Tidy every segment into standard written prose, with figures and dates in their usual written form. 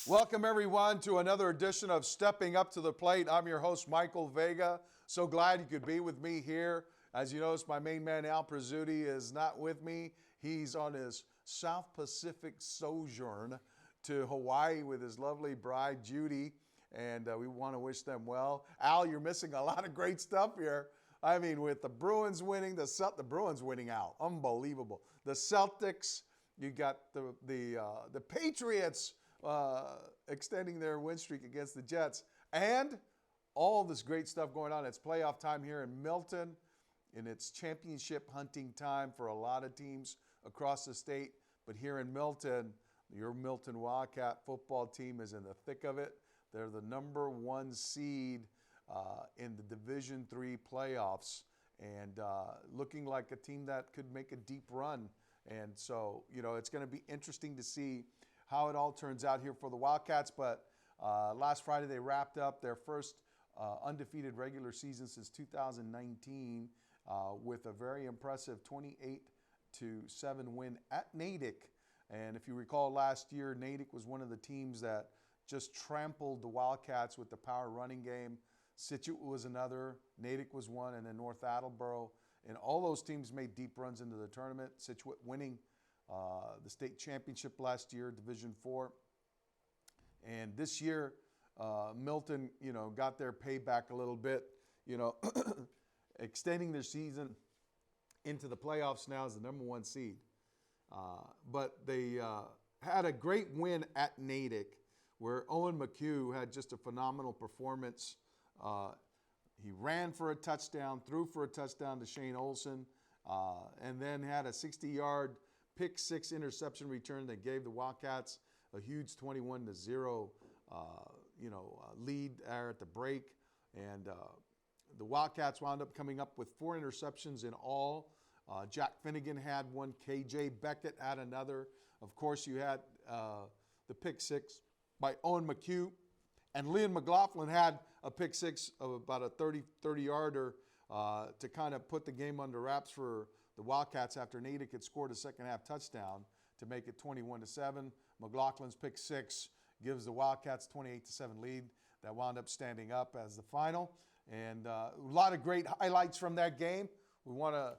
Welcome, everyone, to another edition of Stepping Up to the Plate. I'm your host, Michael Vega. So glad you could be with me here. As you notice, my main man, Al Prezzuti, is not with me. He's on his South Pacific sojourn to Hawaii with his lovely bride, Judy, and we want to wish them well. Al, you're missing a lot of great stuff here. I mean, with the Bruins winning, the Bruins winning out, unbelievable. The Celtics, you got the Patriots extending their win streak against the Jets, and all this great stuff going on. It's playoff time here in Milton, and it's championship hunting time for a lot of teams across the state. But here in Milton, your Milton Wildcat football team is in the thick of it. They're the number one seed in the Division III playoffs, and looking like a team that could make a deep run. And so, you know, it's going to be interesting to see how it all turns out here for the Wildcats. But last Friday they wrapped up their first undefeated regular season since 2019 with a very impressive 28-7 win at Natick. And if you recall, last year Natick was one of the teams that just trampled the Wildcats with the power running game. Scituate was another, Natick was one, and then North Attleboro. And all those teams made deep runs into the tournament. Scituate winning the state championship last year, Division IV. And this year, Milton, you know, got their payback a little bit, you know, extending their season into the playoffs now as the number one seed. But they had a great win at Natick, where Owen McHugh had just a phenomenal performance. He ran for a touchdown, threw for a touchdown to Shane Olson, and then had a 60-yard pick six interception return that gave the Wildcats a huge 21-0 lead there at the break. And the Wildcats wound up coming up with 4 interceptions in all. Jack Finnegan had one. KJ Beckett had another. Of course, you had the pick six by Owen McHugh. And Liam McLaughlin had a pick six of about a 30-yarder to kind of put the game under wraps for the Wildcats after Natick had scored a second-half touchdown to make it 21-7. McLaughlin's pick six gives the Wildcats 28-7 lead. That wound up standing up as the final. And a lot of great highlights from that game. We want to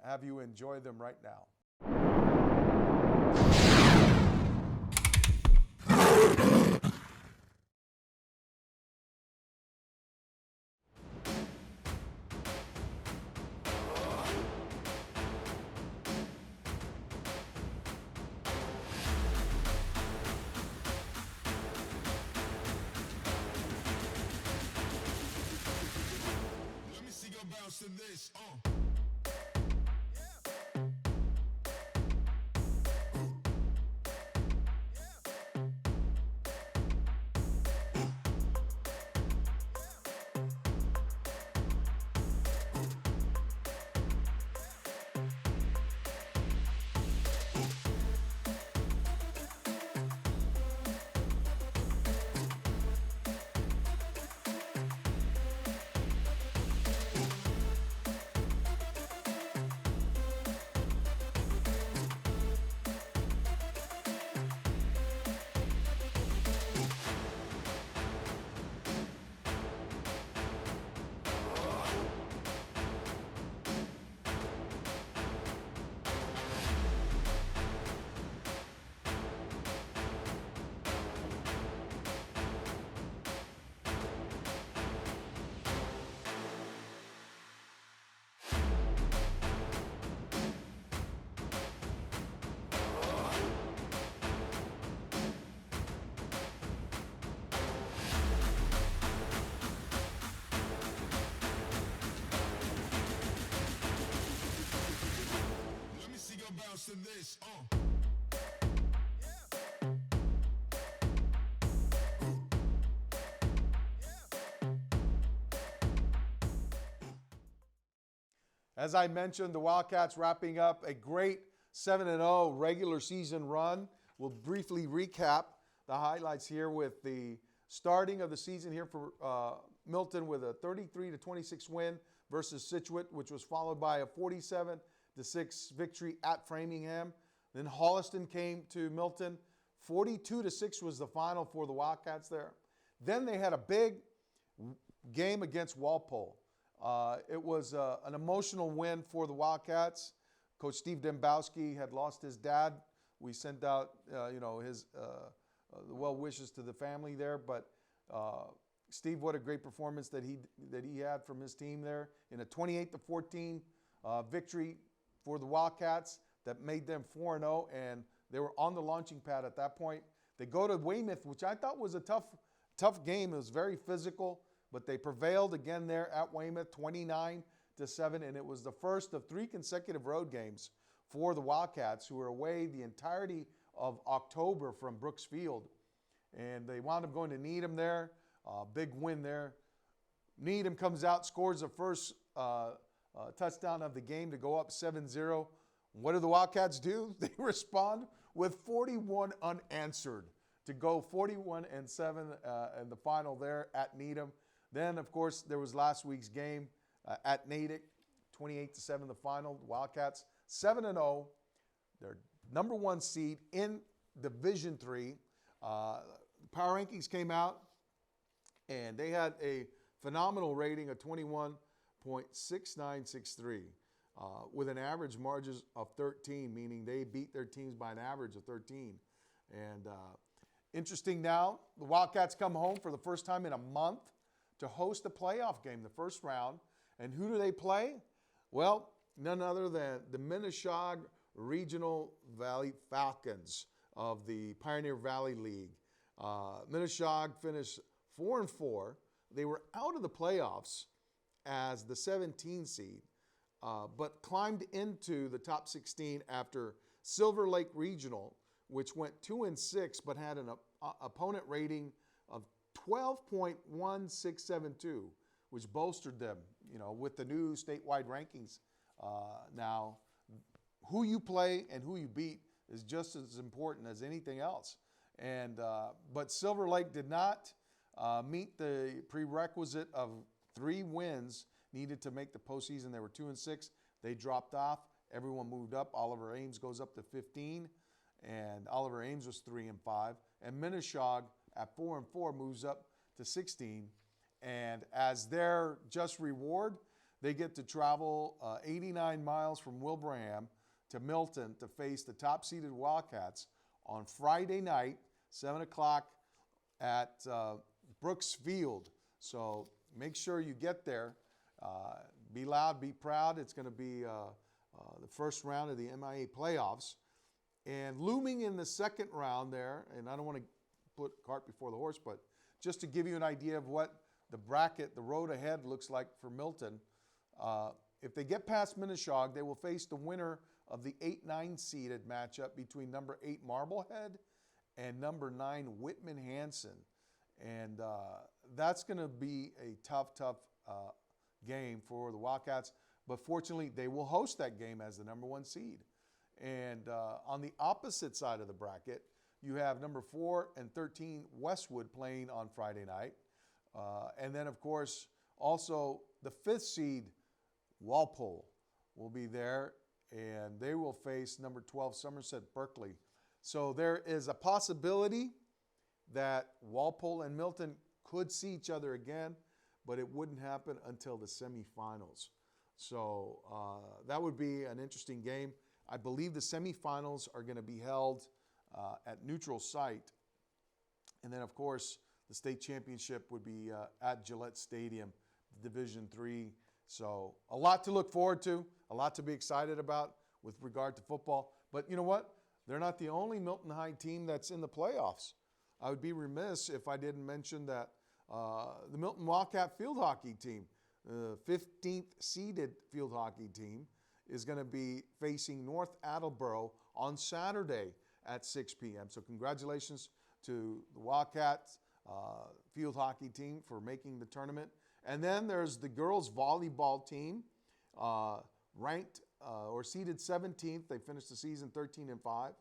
have you enjoy them right now. To this, bounce to this, As I mentioned, the Wildcats wrapping up a great 7-0 regular season run We'll briefly recap the highlights here with the starting of the season here for Milton with a 33-26 win versus Scituate, which was followed by a 47-6 victory at Framingham. Then Holliston came to Milton. 42-6 was the final for the Wildcats there. Then they had a big game against Walpole. It was an emotional win for the Wildcats. Coach Steve Dembowski had lost his dad. We sent out, his the well wishes to the family there. But Steve, what a great performance that he had from his team there in a 28-14 victory for the Wildcats that made them 4-0, and they were on the launching pad at that point. They go to Weymouth, which I thought was a tough game. It was very physical, but they prevailed again there at Weymouth, 29-7, and it was the first of 3 consecutive road games for the Wildcats, who were away the entirety of October from Brooks Field. And they wound up going to Needham there. Big win there. Needham comes out, scores the first touchdown of the game to go up 7-0. What do the Wildcats do? They respond with 41 unanswered to go 41-7 in the final there at Needham. Then, of course, there was last week's game at Natick, 28-7 the final. The Wildcats 7-0. They're number 1 seed in Division III. Power rankings came out, and they had a phenomenal rating of 21.6963 with an average margin of 13, meaning they beat their teams by an average of 13. And interesting now, the Wildcats come home for the first time in a month to host a playoff game, the first round. And who do they play? Well, none other than the Minneshaug Regional Valley Falcons of the Pioneer Valley League. Minneshaug finished 4-4. They were out of the playoffs as the 17 seed, but climbed into the top 16 after Silver Lake Regional, which went 2-6, but had an opponent rating of 12.1672, which bolstered them, with the new statewide rankings. Now, who you play and who you beat is just as important as anything else. And but Silver Lake did not meet the prerequisite of 3 wins needed to make the postseason. They were 2-6. They dropped off. Everyone moved up. Oliver Ames goes up to 15, and Oliver Ames was 3-5. And Minneshaug at 4-4 moves up to 16. And as their just reward, they get to travel 89 miles from Wilbraham to Milton to face the top-seeded Wildcats on Friday night, 7 o'clock at Brooks Field. So make sure you get there. Be loud, be proud. It's going to be the first round of the MIA playoffs. And looming in the second round there, and I don't want to put cart before the horse, but just to give you an idea of what the bracket, the road ahead looks like for Milton, if they get past Minneshaug, they will face the winner of the 8-9 seeded matchup between number 8 Marblehead and number 9 Whitman-Hanson. And that's going to be a tough game for the Wildcats. But fortunately, they will host that game as the number 1 seed. And on the opposite side of the bracket, you have number 4 and 13 Westwood playing on Friday night. And then, of course, also the 5th seed Walpole will be there, and they will face number 12 Somerset Berkeley. So there is a possibility that Walpole and Milton could see each other again, but it wouldn't happen until the semifinals. So that would be an interesting game. I believe the semifinals are going to be held at neutral site. And then, of course, the state championship would be at Gillette Stadium, Division III. So a lot to look forward to, a lot to be excited about with regard to football. But you know what? They're not the only Milton High team that's in the playoffs. I would be remiss if I didn't mention that the Milton Wildcat field hockey team, the 15th seeded field hockey team, is going to be facing North Attleboro on Saturday at 6 p.m. So congratulations to the Wildcats field hockey team for making the tournament. And then there's the girls volleyball team, ranked or seeded 17th. They finished the season 13-5.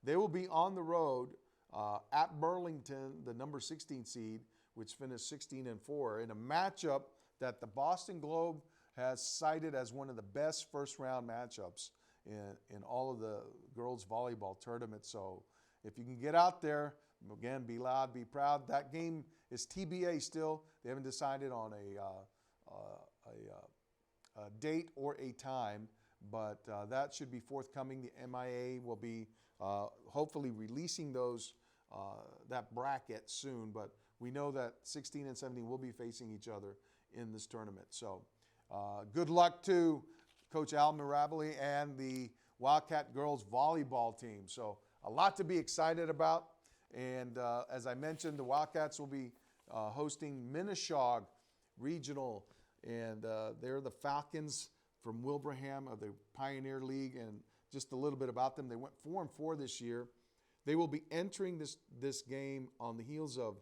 They will be on the road at Burlington, the number 16 seed, which finished 16-4, in a matchup that the Boston Globe has cited as one of the best first-round matchups in all of the girls volleyball tournaments. So if you can get out there, again, be loud, be proud. That game is TBA still. They haven't decided on a date or a time, but that should be forthcoming. The MIA will be hopefully releasing that bracket soon, but we know that 16 and 17 will be facing each other in this tournament. So good luck to Coach Al Mirabile and the Wildcat girls volleyball team. So a lot to be excited about. And as I mentioned, the Wildcats will be hosting Minneshaug Regional, and they're the Falcons from Wilbraham of the Pioneer League. And just a little bit about them, they went 4-4 this year. They will be entering this game on the heels of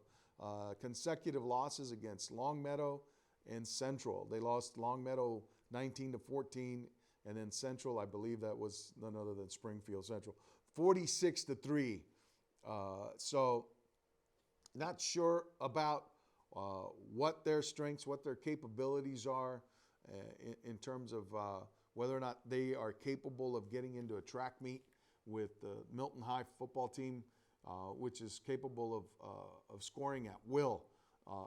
consecutive losses against Longmeadow and Central. They lost Longmeadow 19-14, and then Central, I believe that was none other than Springfield Central, 46-3. So not sure about what their strengths, what their capabilities are in terms of whether or not they are capable of getting into a track meet with the Milton High football team, which is capable of scoring at will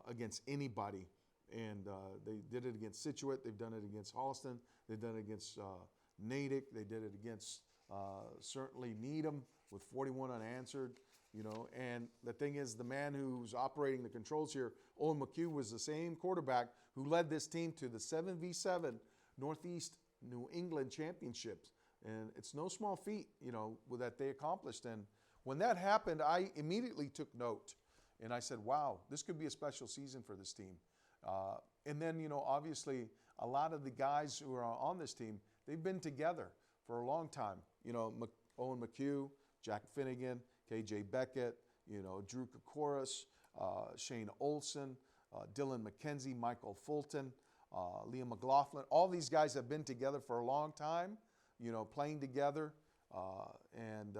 against anybody. And they did it against Scituate. They've done it against Holliston. They've done it against Natick. They did it against certainly Needham with 41 unanswered. And the thing is, the man who's operating the controls here, Owen McHugh, was the same quarterback who led this team to the 7v7 Northeast New England Championships. And it's no small feat, that they accomplished. And when that happened, I immediately took note. And I said, wow, this could be a special season for this team. And then, obviously, a lot of the guys who are on this team, they've been together for a long time. Owen McHugh, Jack Finnegan, KJ Beckett, Drew Kokoris, Shane Olson, Dylan McKenzie, Michael Fulton, Liam McLaughlin. All these guys have been together for a long time, playing together. And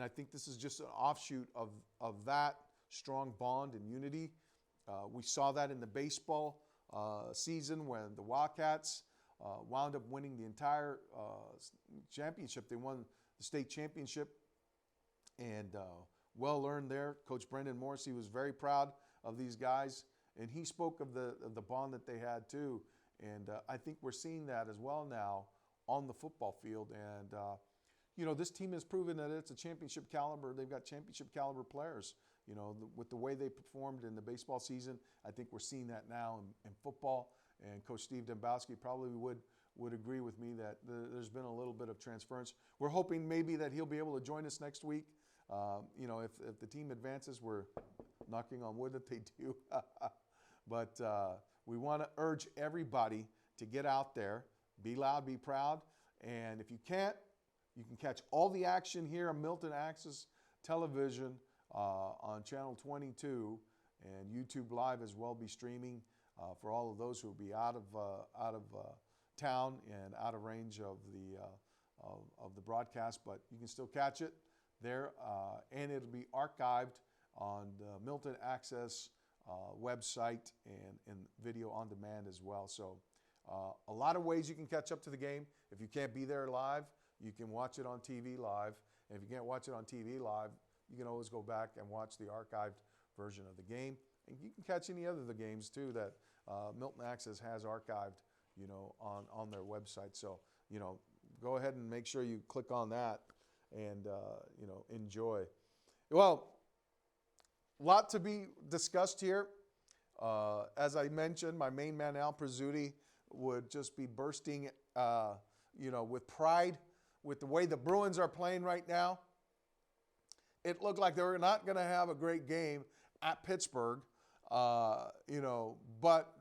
I think this is just an offshoot of that strong bond and unity. We saw that in the baseball season when the Wildcats wound up winning the entire championship. They won the state championship, and well earned there. Coach Brendan Morrissey was very proud of these guys, and he spoke of the bond that they had too. And I think we're seeing that as well now on the football field. And this team has proven that it's a championship caliber. They've got championship caliber players. With the way they performed in the baseball season, I think we're seeing that now in football. And Coach Steve Dembowski probably would agree with me that there's been a little bit of transference. We're hoping maybe that he'll be able to join us next week. If the team advances, we're knocking on wood that they do. But we want to urge everybody to get out there, be loud, be proud. And if you can't, you can catch all the action here on Milton Access Television on Channel 22, and YouTube Live as well be streaming for all of those who will be out of town and out of range of the broadcast. But you can still catch it there, and it'll be archived on the Milton Access website and video on demand as well. So a lot of ways you can catch up to the game. If you can't be there live, you can watch it on TV live. And if you can't watch it on TV live, you can always go back and watch the archived version of the game. And you can catch any other of the games too that Milton Access has archived, on their website. So, go ahead and make sure you click on that and, enjoy. Well, a lot to be discussed here. As I mentioned, my main man, Al Prizzuti, would just be bursting, with pride with the way the Bruins are playing right now. It looked like they were not going to have a great game at Pittsburgh, but,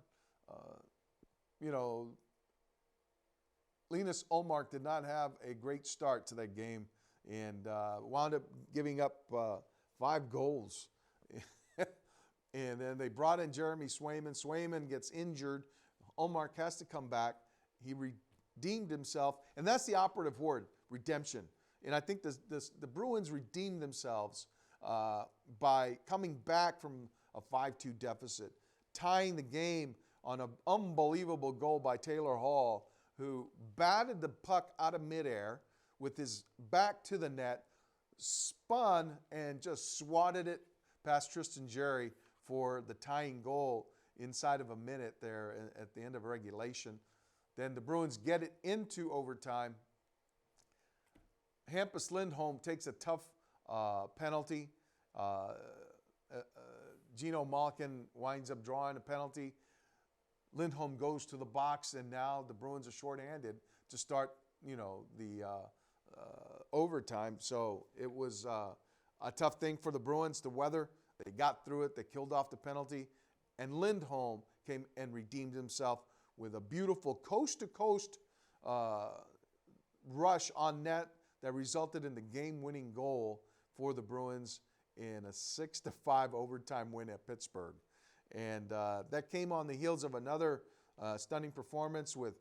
Linus Ullmark did not have a great start to that game and wound up giving up 5 goals. And then they brought in Jeremy Swayman. Swayman gets injured. Ullmark has to come back. He redeemed himself. And that's the operative word, redemption. And I think the Bruins redeemed themselves by coming back from a 5-2 deficit, tying the game on an unbelievable goal by Taylor Hall, who batted the puck out of midair with his back to the net, spun and just swatted it past Tristan Jerry for the tying goal inside of a minute there at the end of regulation. Then the Bruins get it into overtime. Hampus Lindholm takes a tough penalty. Gino Malkin winds up drawing a penalty. Lindholm goes to the box, and now the Bruins are shorthanded to start, the overtime. So it was a tough thing for the Bruins to weather. They got through it. They killed off the penalty. And Lindholm came and redeemed himself with a beautiful coast-to-coast rush on net that resulted in the game-winning goal for the Bruins in a 6-5 overtime win at Pittsburgh. And that came on the heels of another stunning performance with,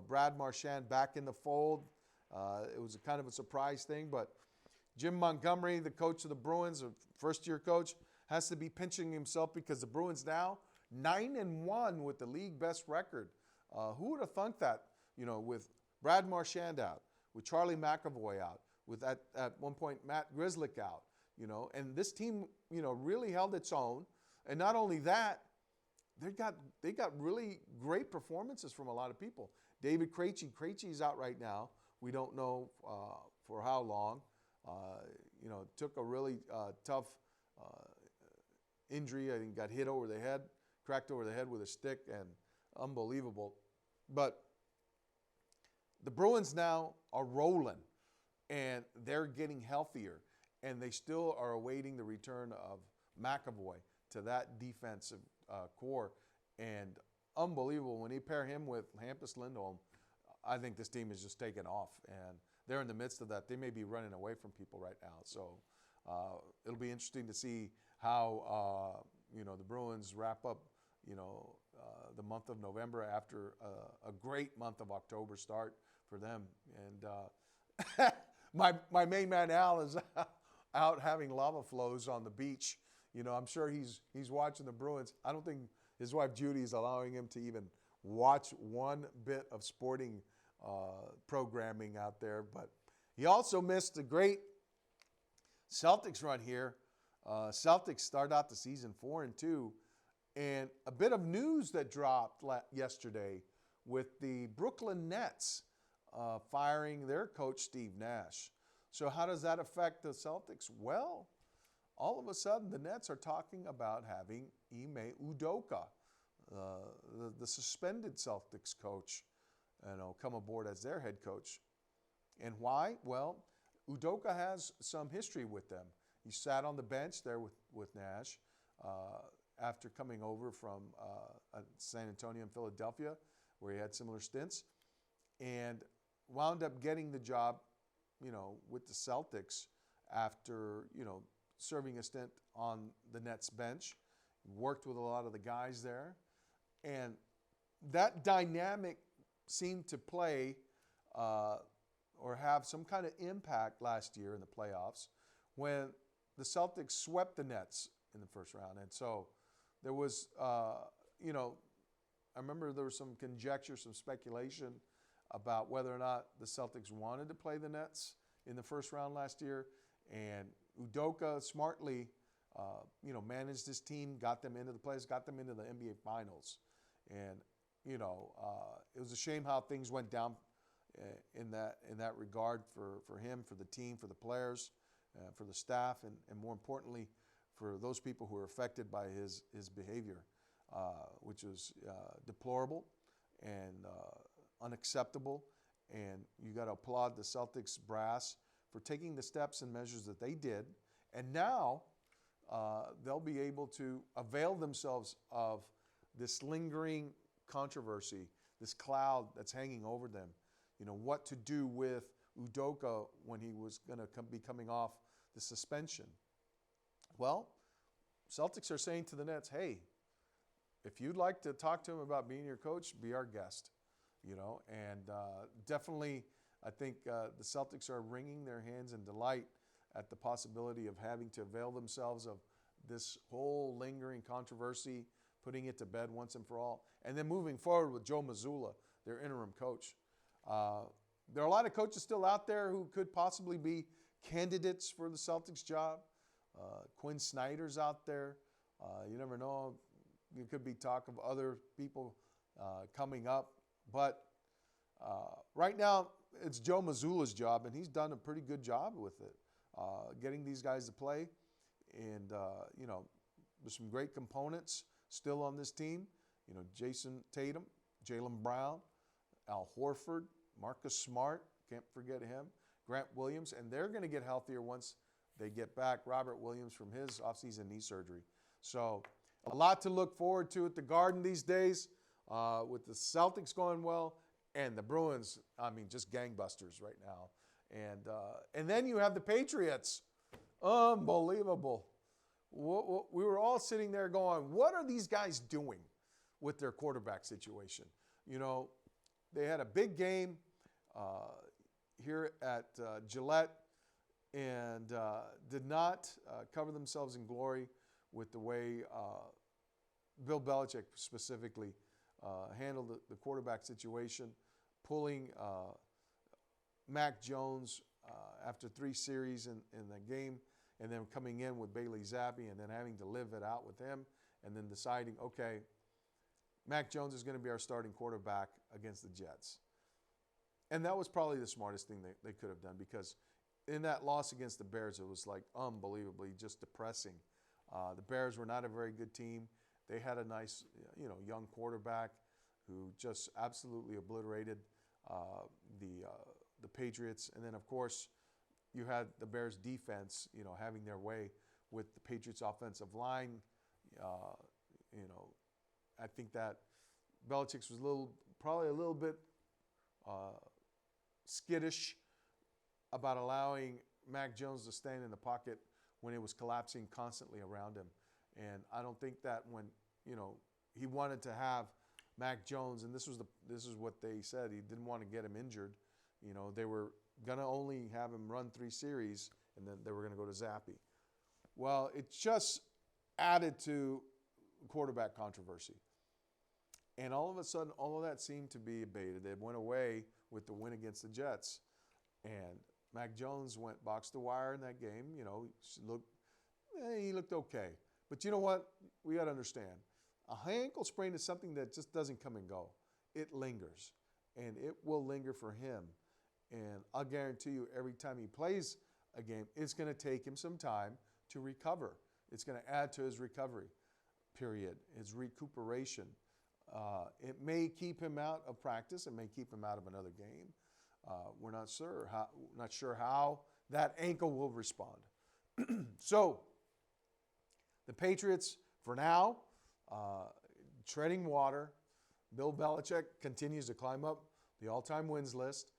Brad Marchand back in the fold. It was a kind of a surprise thing, but Jim Montgomery, the coach of the Bruins, a first-year coach, has to be pinching himself because the Bruins now 9-1 with the league best record. Who would have thunk that? With Brad Marchand out, with Charlie McAvoy out, with at one point Matt Grzelcyk out, and this team, really held its own. And not only that, they got really great performances from a lot of people. David Krejci. Krejci's out right now. We don't know for how long. Took a really tough injury. I think got hit over the head, cracked over the head with a stick, and unbelievable. But the Bruins now are rolling, and they're getting healthier, and they still are awaiting the return of McAvoy to that defensive core. And unbelievable when you pair him with Hampus Lindholm. I think this team is just taking off, and they're in the midst of that. They may be running away from people right now. So it'll be interesting to see how the Bruins wrap up the month of November after a great month of October start for them. And my main man Al is out having lava flows on the beach. I'm sure he's watching the Bruins. I don't think his wife Judy is allowing him to even watch one bit of sporting programming out there. But he also missed a great Celtics run here. Celtics start out the season 4-2. And a bit of news that dropped yesterday with the Brooklyn Nets firing their coach, Steve Nash. So how does that affect the Celtics? Well, all of a sudden, the Nets are talking about having Ime Udoka, the suspended Celtics coach, come aboard as their head coach. And why? Well, Udoka has some history with them. He sat on the bench there with Nash after coming over from San Antonio and Philadelphia, where he had similar stints, and wound up getting the job, with the Celtics after, serving a stint on the Nets bench. Worked with a lot of the guys there. And that dynamic seemed to play or have some kind of impact last year in the playoffs when the Celtics swept the Nets in the first round. And so there was, I remember there was some conjecture, some speculation about whether or not the Celtics wanted to play the Nets in the first round last year. And Udoka smartly, managed his team, got them into the playoffs, got them into the NBA Finals. And, it was a shame how things went down in that regard for him, for the team, for the players, for the staff, and more importantly, for those people who were affected by his behavior, which was deplorable and unacceptable. And you got to applaud the Celtics brass for taking the steps and measures that they did. And now they'll be able to avail themselves of this lingering controversy, this cloud that's hanging over them. What to do with Udoka when he was going to be coming off the suspension. Well, Celtics are saying to the Nets, hey, if you'd like to talk to him about being your coach, be our guest. And definitely I think the Celtics are wringing their hands in delight at the possibility of having to avail themselves of this whole lingering controversy, putting it to bed once and for all, and then moving forward with Joe Mazzulla, their interim coach. There are a lot of coaches still out there who could possibly be candidates for the Celtics job. Quinn Snyder's out there. You never know. There could be talk of other people coming up. But right now, it's Joe Mazzulla's job, and he's done a pretty good job with it, getting these guys to play. And, there's some great components still on this team. Jason Tatum, Jaylen Brown, Al Horford, Marcus Smart, can't forget him, Grant Williams, and they're going to get healthier once they get back Robert Williams from his offseason knee surgery. So a lot to look forward to at the Garden these days with the Celtics going well and the Bruins, just gangbusters right now. And then you have the Patriots. Unbelievable. We were all sitting there going, what are these guys doing with their quarterback situation? They had a big game here at Gillette and did not cover themselves in glory with the way Bill Belichick specifically handled the quarterback situation, pulling Mac Jones after 3 series in the game, and then coming in with Bailey Zappi and then having to live it out with him, and then deciding, okay, Mac Jones is going to be our starting quarterback against the Jets. And that was probably the smartest thing they could have done, because in that loss against the Bears, it was like unbelievably just depressing. The Bears were not a very good team. They had a nice, young quarterback who just absolutely obliterated the Patriots. And then, of course, you had the Bears defense, having their way with the Patriots offensive line. I think that Belichick was probably a little bit skittish about allowing Mac Jones to stand in the pocket when it was collapsing constantly around him. And I don't think that when, he wanted to have Mac Jones, and this is what they said, he didn't want to get him injured. They were going to only have him run 3 series, and then they were going to go to Zappi. Well, it just added to quarterback controversy. And all of a sudden, all of that seemed to be abated. It went away with the win against the Jets. And Mac Jones went box to wire in that game. He looked okay. But you know what? We got to understand. A high ankle sprain is something that just doesn't come and go. It lingers. And it will linger for him. And I'll guarantee you, every time he plays a game, it's going to take him some time to recover. It's going to add to his recovery period, his recuperation. It may keep him out of practice. It may keep him out of another game. We're not sure how that ankle will respond. So the Patriots, for now, treading water. Bill Belichick continues to climb up the all-time wins list,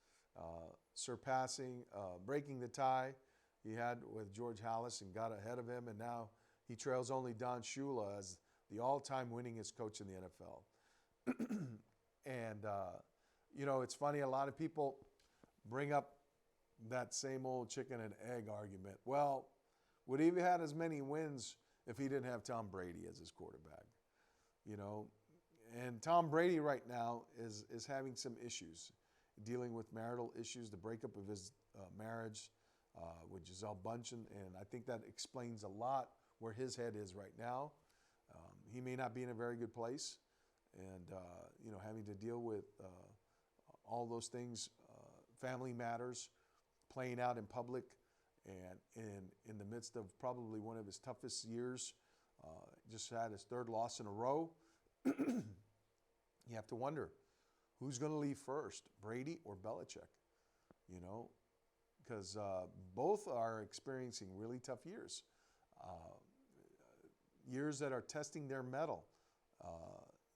breaking the tie he had with George Halas and got ahead of him, and now he trails only Don Shula as the all-time winningest coach in the NFL. And, it's funny, a lot of people bring up that same old chicken and egg argument. Well, would he have had as many wins if he didn't have Tom Brady as his quarterback? And Tom Brady right now is having some issues, dealing with marital issues, the breakup of his marriage with Gisele Bündchen, and I think that explains a lot where his head is right now. He may not be in a very good place, and having to deal with all those things, family matters, playing out in public, and in the midst of probably one of his toughest years, just had his 3rd loss in a row. You have to wonder, who's going to leave first, Brady or Belichick? Because both are experiencing really tough years. Years that are testing their mettle,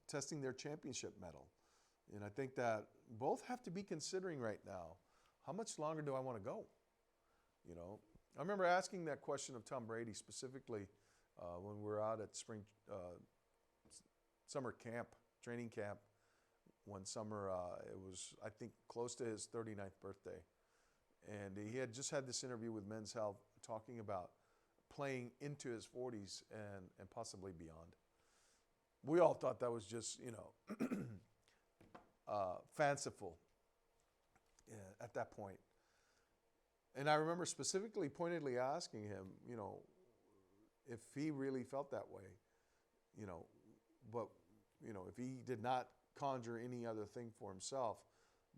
testing their championship mettle. And I think that both have to be considering right now, how much longer do I want to go? I remember asking that question of Tom Brady specifically when we were out at summer camp, training camp, one summer. It was, I think, close to his 39th birthday. And he had just had this interview with Men's Health talking about playing into his 40s and possibly beyond. We all thought that was just, fanciful at that point. And I remember specifically, pointedly asking him, if he really felt that way, but, if he did not conjure any other thing for himself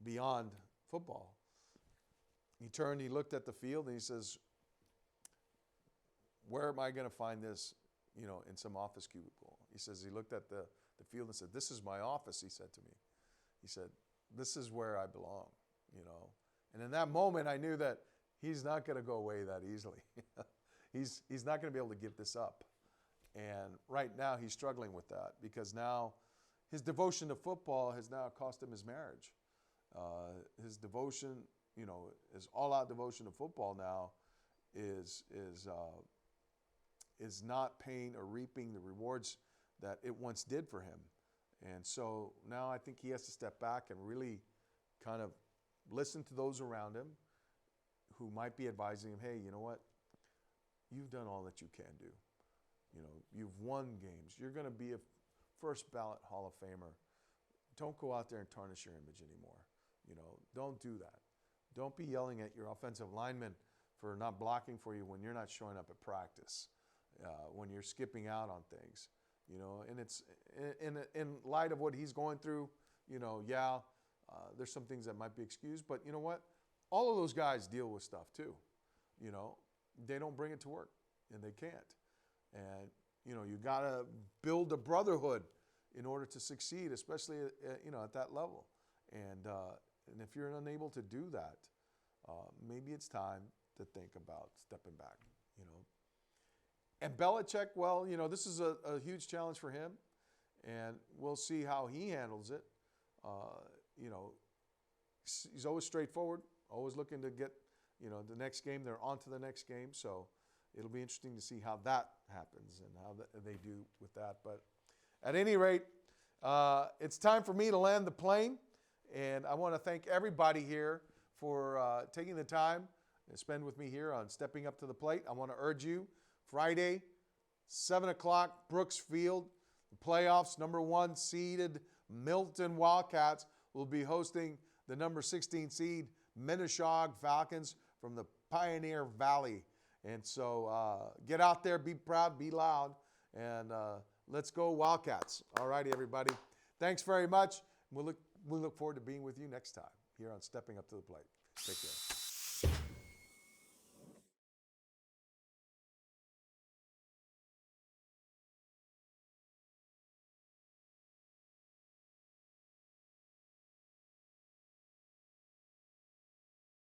beyond football. He turned, he looked at the field, and he says, where am I going to find this, in some office cubicle? He says, he looked at the field and said, this is my office, he said to me. He said, this is where I belong, And in that moment, I knew that he's not going to go away that easily. He's not going to be able to give this up. And right now, he's struggling with that because now his devotion to football has now cost him his marriage. His devotion, his all-out devotion to football now is not paying or reaping the rewards that it once did for him. And so now I think he has to step back and really kind of listen to those around him who might be advising him, hey, you know what? You've done all that you can do. You've won games. You're going to be a first ballot Hall of Famer. Don't go out there and tarnish your image anymore. Don't do that. Don't be yelling at your offensive lineman for not blocking for you when you're not showing up at practice, when you're skipping out on things. And it's in light of what he's going through, there's some things that might be excused, but you know what? All of those guys deal with stuff too. They don't bring it to work, and they can't. And, you got to build a brotherhood in order to succeed, especially, at that level. And if you're unable to do that, maybe it's time to think about stepping back, And Belichick, well, this is a huge challenge for him, and we'll see how he handles it. He's always straightforward, always looking to get, the next game. They're on to the next game, so it'll be interesting to see how that happens and how they do with that. But at any rate, it's time for me to land the plane, and I want to thank everybody here for taking the time to spend with me here on Stepping Up to the Plate. I want to urge you, Friday, 7 o'clock, Brooks Field, the playoffs, number 1 seeded Milton Wildcats will be hosting the number 16 seed Minnesota Falcons from the Pioneer Valley. And so get out there, be proud, be loud, and let's go Wildcats. All righty, everybody. Thanks very much. We look forward to being with you next time here on Stepping Up to the Plate. Take care.